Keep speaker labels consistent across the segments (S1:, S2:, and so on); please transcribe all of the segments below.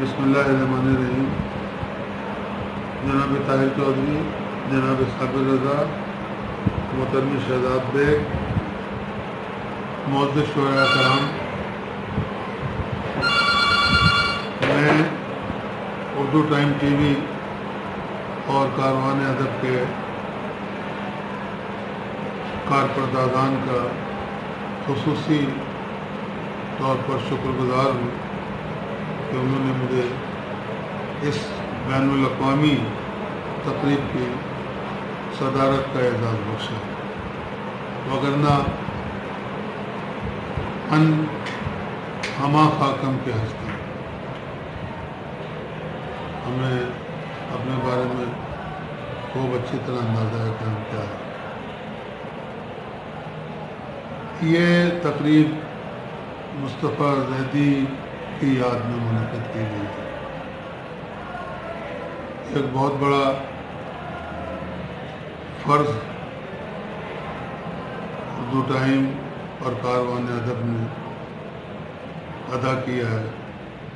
S1: بسم اللہ الرحمن الرحیم. جناب طاہر چودھری، جناب صابر رضا، محترم شہزاد بیگ، معزز شعراء کرام، میں اردو ٹائم ٹی وی اور کاروان ادب کے کارپردازان کا خصوصی طور پر شکر گزار ہوں کہ انہوں نے مجھے اس بین الاقوامی تقریب کی صدارت کا اعزاز بخشا، وگرنہ ہما خاکم کے ہستی. ہمیں اپنے بارے میں خوب اچھی طرح اندازہ ہے کہ ہم کیا ہے. یہ تقریب مصطفیٰ زیدی کی یاد میں منعقد کی گئی ہے. ایک بہت بڑا فرض اردو ٹائم اور کاروان ادب نے ادا کیا ہے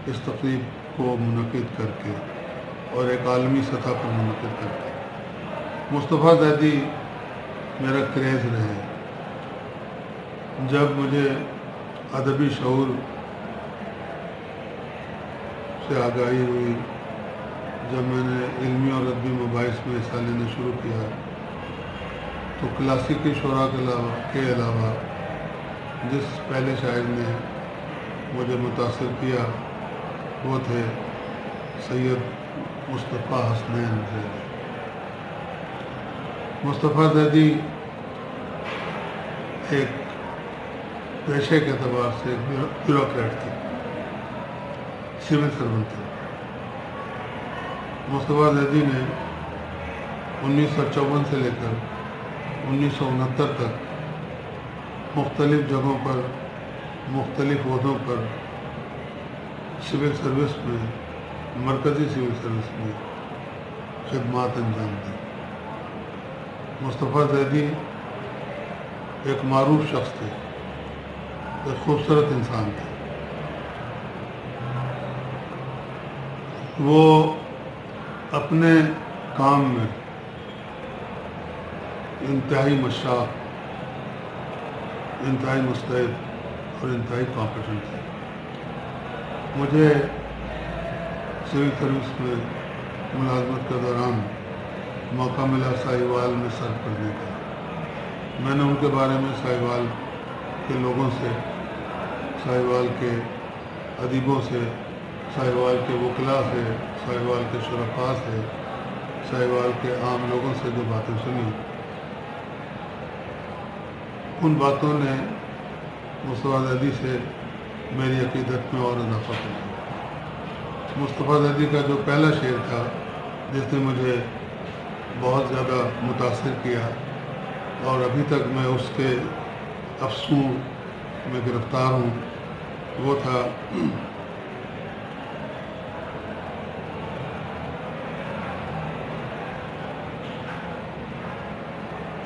S1: اس تقریب کو منعقد کر کے اور ایک عالمی سطح پر منعقد کر کے. مصطفیٰ زیدی میرا کریز رہے. جب مجھے ادبی شعور سے آگاہی ہوئی، جب میں نے علمی اور ادبی مباحث میں حصہ لینا شروع کیا، تو کلاسیکی شعراء کے علاوہ جس پہلے شاعر نے مجھے متاثر کیا وہ تھے سید مصطفیٰ حسنین زیدی. مصطفیٰ زیدی ایک پیشے کے اعتبار سے ایک بیوروکریٹ تھے، سول سرونٹ تھے. مصطفیٰ زیدی نے 1954 سے لے کر 1969 تک مختلف جگہوں پر مختلف عہدوں پر سول سروس میں، مرکزی سول سروس میں خدمات انجام دی. مصطفیٰ زیدی ایک معروف شخص تھے، ایک خوبصورت انسان تھے. وہ اپنے کام میں انتہائی مشاق، انتہائی مستعد اور انتہائی کمپیٹنٹ تھے. مجھے سول سروس میں ملازمت کے دوران موقع ملا ساہیوال میں سرو کرنے کا. میں نے ان کے بارے میں ساہیوال کے لوگوں سے، ساہیوال کے ادیبوں سے، ساہیوال کے وکلاء سے، ساہیوال کے شرفاء سے، ساہیوال کے عام لوگوں سے جو باتیں سنی، ان باتوں نے مصطفیٰ زیدی سے میری عقیدت میں اور اضافہ کیا. مصطفیٰ زیدی کا جو پہلا شعر تھا جس نے مجھے بہت زیادہ متاثر کیا اور ابھی تک میں اس کے افسوں میں گرفتار ہوں، وہ تھا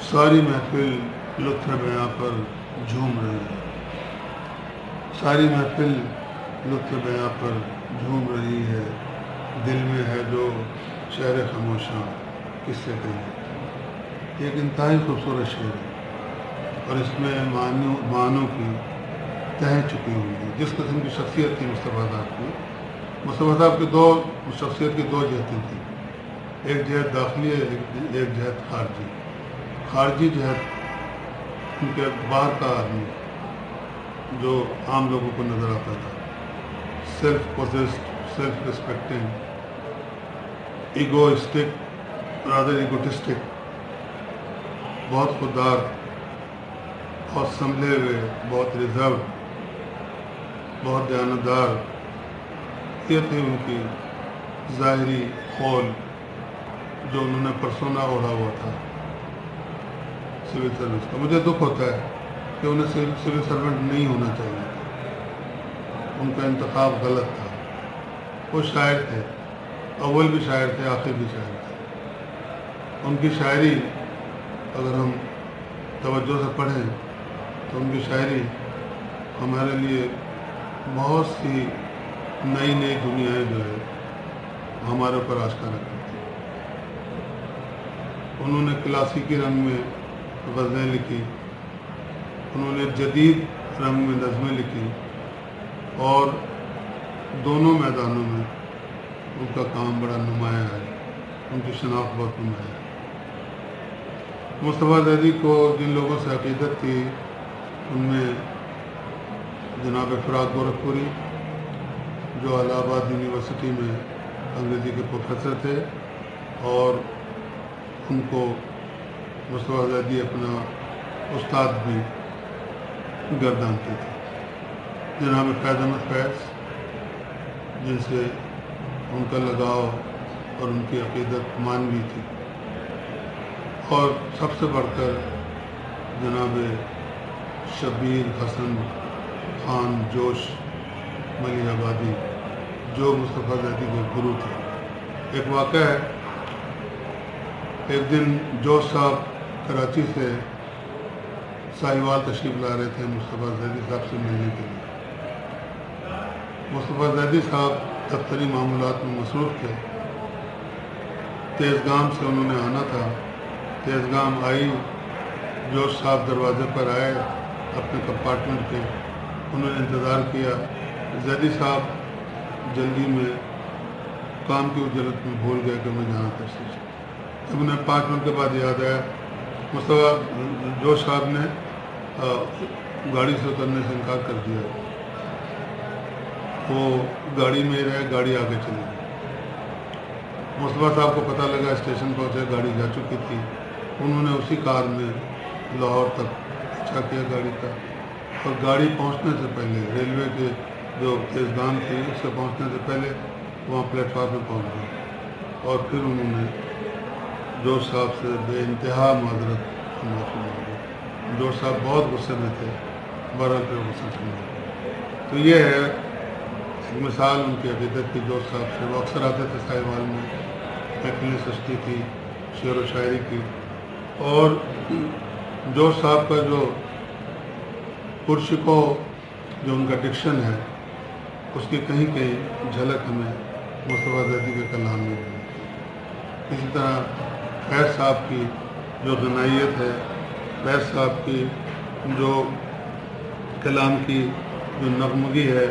S1: ساری محفل لطف بیاں پر جھوم رہی ہے. ساری محفل لطف بیاں پر جھوم رہی ہے، دل میں ہے جو شعر خاموشاں کس سے کہیں. یہ ایک انتہائی خوبصورت شعر ہے اور اس میں معنوں کی تہ چھپی ہوئی ہے. جس قسم کی شخصیت تھی مصطفیٰ صاحب کی، مصطفیٰ صاحب کی شخصیت کی دو جہتیں تھیں. ایک جہت داخلی ہے، ایک جہت خارجی. خارجی جہت ان کے باہر کا آدمی جو عام لوگوں کو نظر آتا تھا، self possessed, self respecting, egoistic, rather ایگوٹسٹک، بہت خوددار، بہت سنبھلے ہوئے، بہت ریزرو، بہت دیانتدار. یہ تھی ان کی ظاہری قول جو انہوں نے پرسونا اوڑھا ہوا تھا سول سروس کا. مجھے دکھ ہوتا ہے کہ انہیں سول سرونٹ نہیں ہونا چاہیے تھا. ان کا انتخاب غلط تھا. وہ شاعر تھے، اول بھی شاعر تھے، آخر بھی شاعر تھے. ان کی شاعری اگر ہم توجہ سے پڑھیں تو ان کی شاعری ہمارے لیے بہت سی نئی نئی دنیایں جو ہے ہمارے اوپر آشکارا کرتی. انہوں نے کلاسیکی رنگ میں غزلیں لکھی، انہوں نے جدید رنگ میں نظمیں لکھی، اور دونوں میدانوں میں ان کا کام بڑا نمایاں ہے، ان کی شناخت بہت نمایاں ہے. مصطفیٰ زیدی کو جن لوگوں سے عقیدت تھی ان میں جناب فراق گورکھپوری، جو الہ آباد یونیورسٹی میں انگریزی کے پروفیسر تھے، اور ان کو مصطفیٰ زیدی اپنا استاد بھی گردانتے تھے. جناب فیض احمد فیض، جن سے ان کا لگاؤ اور ان کی عقیدت مانوی تھی، اور سب سے بڑھ کر جناب شبیر حسن خان جوش ملی آبادی، جو مصطفیٰ زیدی کے گرو تھے. ایک واقعہ ہے، ایک دن جوش صاحب کراچی سے ساہیوال تشریف لا رہے تھے مصطفیٰ زیدی صاحب سے ملنے کے لیے. مصطفیٰ زیدی صاحب دفتری معاملات میں مصروف تھے. تیزگام سے انہوں نے آنا تھا. تیزگام آئی، جوش صاحب دروازے پر آئے اپنے کمپارٹمنٹ کے. انہوں نے انتظار کیا. زیدی صاحب جلدی میں کام کی اجلت میں بھول گئے کہ انہیں جانا تھا. جب انہیں 5 منٹ کے بعد یاد آیا، مصطفیٰ جوش صاحب نے گاڑی سے اترنے سے انکار کر دیا. وہ گاڑی میں رہے، گاڑی آگے چلی گئی. مصطفیٰ صاحب کو پتہ لگا، اسٹیشن پہنچے، گاڑی جا چکی تھی. انہوں نے اسی کار میں لاہور تک پیچھا کیا گاڑی کا، اور گاڑی پہنچنے سے پہلے ریلوے کے جو تیزگام تھی اس سے پہنچنے سے پہلے وہاں پلیٹ فارم پہ پہنچ گئے. اور پھر انہوں نے جوش صاحب سے بے انتہا معذرت معافی مانگی. جوش صاحب بہت غصے میں تھے، بہرحال پہ غصہ سمجھا. تو یہ ہے ایک مثال ان کی عقیدت کی. جوش صاحب سے وہ اکثر آتے تھے ساہیوال میں، محفلیں سجتی تھی شعر و شاعری کی. اور جوش صاحب کا جو پرشکو جو ان کا ڈکشن ہے، اس کی کہیں کہیں جھلک ہمیں مصطفیٰ زیدی کے کلام میں ملتی ہے. اسی طرح فیض صاحب کی جو غنائیت ہے، فیض صاحب کی جو کلام کی جو نغمگی ہے،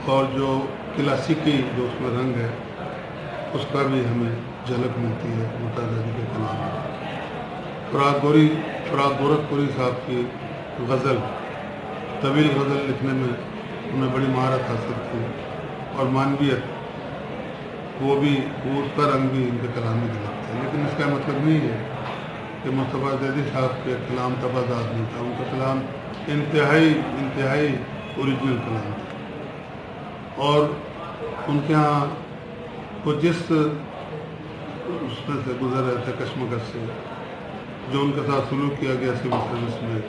S1: اور جو کلاسیکی جو اس میں رنگ ہے، اس کا بھی ہمیں جھلک ملتی ہے مصطفیٰ زیدی کے کلام میں. فراق گورکھپوری صاحب کی غزل، طویل غزل لکھنے میں انہیں بڑی مہارت حاصل تھی، اور مانویت وہ بھی، وہ اس کا رنگ بھی ان کے کلام میں جھلکتا ہے. لیکن اس کا مطلب نہیں ہے کہ مصطفیٰ زیدی صاحب کے کلام تبادات نہیں تھا. ان کا کلام انتہائی اوریجنل کلام تھا. اور ان کے ہاں وہ جس اس میں سے گزر رہے تھے کشمکش سے، جو ان کے ساتھ سلوک کیا گیا سول سروس میں،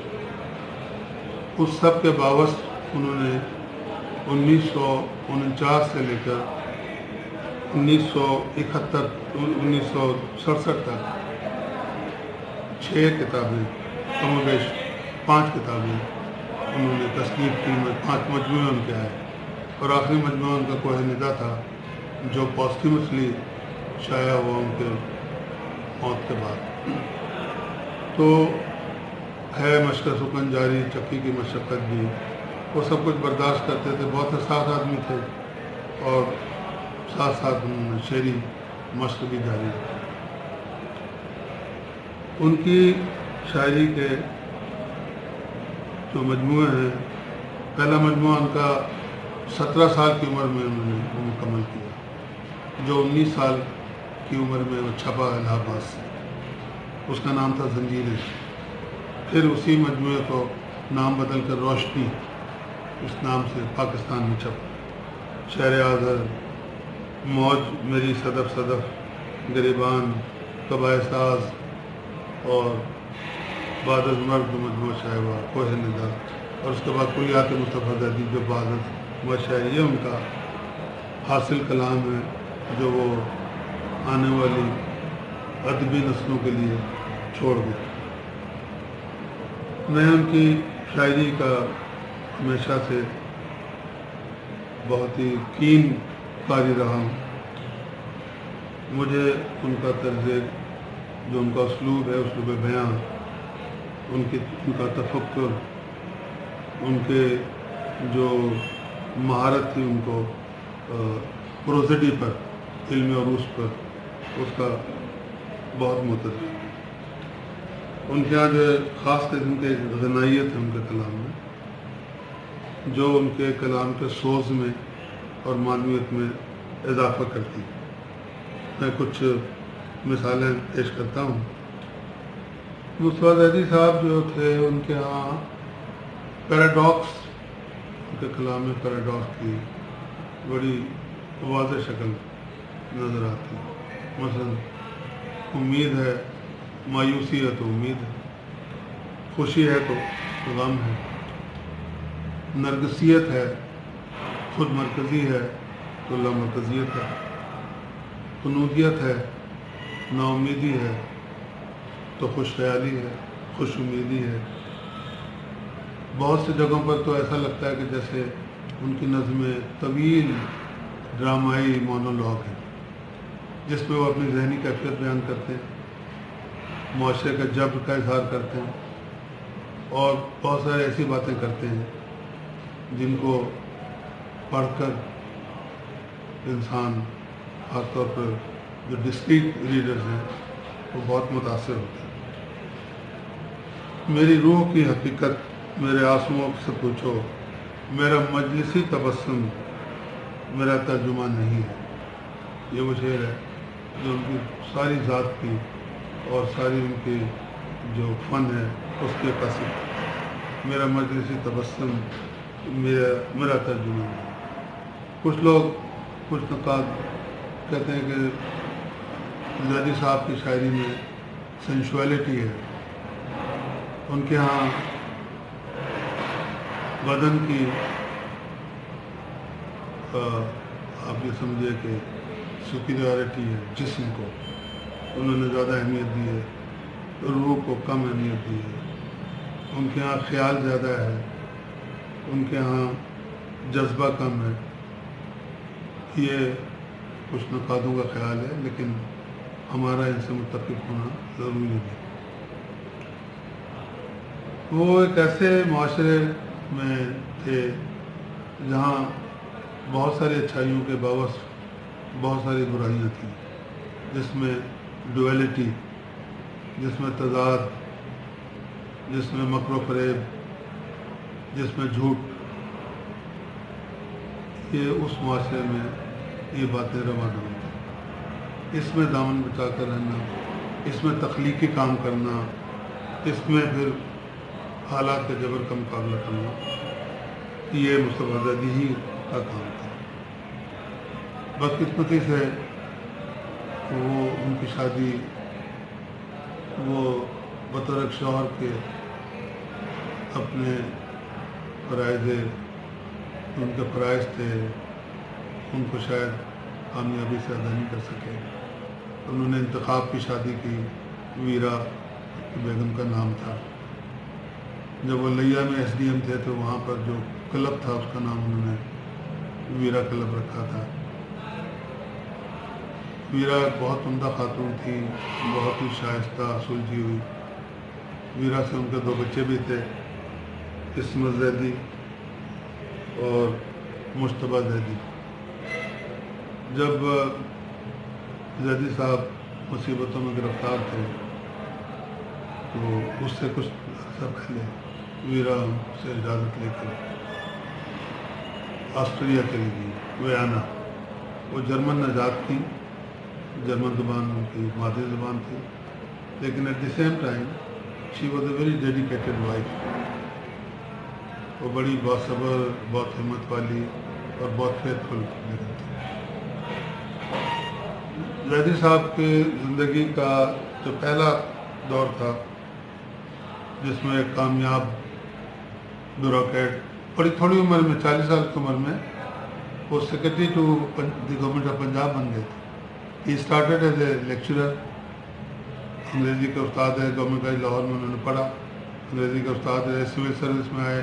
S1: اس سب کے باوجود انہوں نے 1949 سے لے کر 1967 تک 6 کتابیں، کم و بیش 5 کتابیں انہوں نے تصنیف کی. 5 مجموعے ان کے آئے، اور آخری مجموعہ ان کا کوہ ندا تھا، جو پوسٹیمسلی شائع ہوا ان کے موت کے بعد. تو ہے مشق سکن جاری، چکی کی مشقت بھی، وہ سب کچھ برداشت کرتے تھے. بہت حساس آدمی تھے، اور ساتھ ساتھ انہوں نے شعری مشق بھی جاری رکھی. ان کی شاعری کے جو مجموعے ہیں، پہلا مجموعہ ان کا 17 سال کی عمر میں انہوں نے وہ مکمل کیا، جو 19 سال کی عمر میں وہ چھپا الہ آباد سے. اس کا نام تھا زنجیریں. پھر اسی مجموعے کو نام بدل کر روشنی اس نام سے پاکستان میں چھپا. شہر آذر، موج میری صدف صدف، گریبان، قبائے ساز، اور بعد از مرد مجموعہ شائع ہوا کوہ ندا، اور اس کے بعد کلیات مصطفیٰ زیدی جو بعد از مرد شائع. یہ ان کا حاصل کلام ہے جو وہ آنے والی ادبی نسلوں کے لیے چھوڑ گئے. میں ان کی شاعری کا ہمیشہ سے بہت ہی کین قاری رہا ہوں. مجھے ان کا طرز جو ان کا اسلوب ہے، اسلوب بیاں، ان کا تفکر، ان کے جو مہارت تھی ان کو پروزیڈی پر، علم عروج پر، اس کا بہت مترجم. ان کے یہاں جو خاص قسم کے غنائیت ہے ان کے کلام میں، جو ان کے کلام کے سوز میں اور معنویت میں اضافہ کرتی. میں کچھ مثالیں پیش کرتا ہوں. مصطفیٰ زیدی صاحب جو تھے، ان کے ہاں پیراڈاکس، ان کے کلام میں پیراڈاکس کی بڑی واضح شکل نظر آتی. مثلا امید ہے، مایوسی ہے تو امید ہے، خوشی ہے تو غم ہے، نرگسیت ہے، خود مرکزی ہے تو لامرکزیت ہے، قنوطیت ہے، نا امیدی ہے تو خوش خیالی ہے، خوش امیدی ہے. بہت سی جگہوں پر تو ایسا لگتا ہے کہ جیسے ان کی نظمیں طویل ڈرامائی مونولوگ ہیں، جس میں وہ اپنی ذہنی کیفیت بیان کرتے ہیں، معاشرے کا جبر کا اظہار کرتے ہیں، اور بہت سارے ایسی باتیں کرتے ہیں جن کو پڑھ کر انسان، خاص طور پر جو ڈسکریٹ ریڈرز ہیں، وہ بہت متاثر ہوتے ہیں. میری روح کی حقیقت میرے آنسوؤں سے پوچھو، میرا مجلسی تبسم میرا ترجمہ نہیں ہے. یہ وہ شعر ہے جو ان کی ساری ذات کی اور ساری ان کی جو فن ہے اس کے قصد. میرا مجلسی تبسم میرا ترجمہ نہیں. کچھ لوگ، کچھ نقاد کہتے ہیں کہ زیدی صاحب کی شاعری میں سینشویلٹی ہے. ان کے ہاں بدن کی آپ یہ سمجھے کہ سپیریورٹی ہے، جسم کو انہوں نے زیادہ اہمیت دی ہے، روح کو کم اہمیت دی ہے. ان کے ہاں خیال زیادہ ہے، ان کے ہاں جذبہ کم ہے. یہ کچھ نقادوں کا خیال ہے، لیکن ہمارا ان سے متفق ہونا ضروری نہیں. وہ ایک ایسے معاشرے میں تھے جہاں بہت ساری اچھائیوں کے باوجود بہت ساری برائیاں تھیں، جس میں ڈویلٹی، جس میں تضاد، جس میں مکر و فریب، جس میں جھوٹ. یہ اس معاشرے میں یہ باتیں روا دوا تھیں. اس میں دامن بچا کر رہنا، اس میں تخلیقی کام کرنا، اس میں پھر حالات کے جبر کا مقابلہ کرنا، یہ مصطفیٰ زیدی ہی کا کام تھا. بدقسمتی سے وہ ان کی شادی، وہ بطور ایک شوہر کے اپنے فرائض، ان کے فرائض تھے، ان کو شاید کامیابی سے ادا نہیں کر سکے. انہوں نے انتخاب کی شادی کی، ویرا بیگم کا نام تھا. جب وہ لیا میں ایس ڈی ایم تھے تو وہاں پر جو کلب تھا اس کا نام انہوں نے ویرا کلب رکھا تھا. ویرا بہت عمدہ خاتون تھی، بہت ہی شائستہ، سلجھی ہوئی. ویرا سے ان کے 2 بچے بھی تھے، عصمت زیدی اور مجتبیٰ زیدی. جب زیدی صاحب مصیبتوں میں گرفتار تھے تو اس سے کچھ عرصہ پہلے ویرا سے اجازت لے کر آسٹریلیا چلی گئی، ویانا. وہ جرمن نژاد تھی، جرمن زبان ان کی مادری زبان تھی، لیکن at the same time she was a very dedicated wife. وہ بڑی باصبر، بہت ہمت والی اور بہت فیتھ فل لیڈر تھی. زیدی صاحب کی زندگی کا جو پہلا دور تھا، جس میں ایک کامیاب بیوروکریٹ، بڑی تھوڑی عمر میں، 40 سال کی عمر میں وہ secretary to the government of Punjab بن گئے تھے. He started as a lecturer. انگریزی کے استاد ہے، گورنمنٹ کالج لاہور میں انہوں نے پڑھا، انگریزی کے استاد رہے، سول سروس میں آئے،